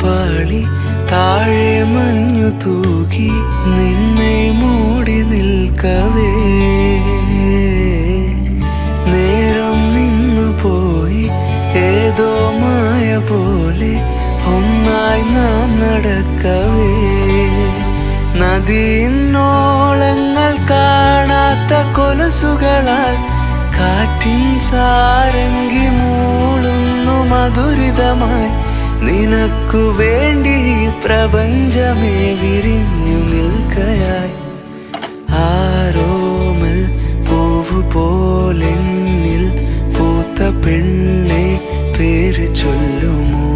പാളി താഴെ മഞ്ഞു തൂകി നിന്നെ മൂടി നിൽക്കവേ നേരം നിന്നു പോയി ഏതോ മായ പോലെ ഒന്നായി നാം നടക്കവേ നദിയിന്നോളങ്ങൾ കാണാത്ത കൊലുസുകളാൽ കാറ്റിൻ സാരംഗി മൂളുന്നു മധുരിതമായി നിനക്കു വേണ്ടി പ്രപഞ്ചമേ വിരിഞ്ഞു നിൽക്കയായി ആരോമൽ പൂവു പോലെന്നിൽ പൂത്ത പെണ്ണെ പേര് ചൊല്ലുമോ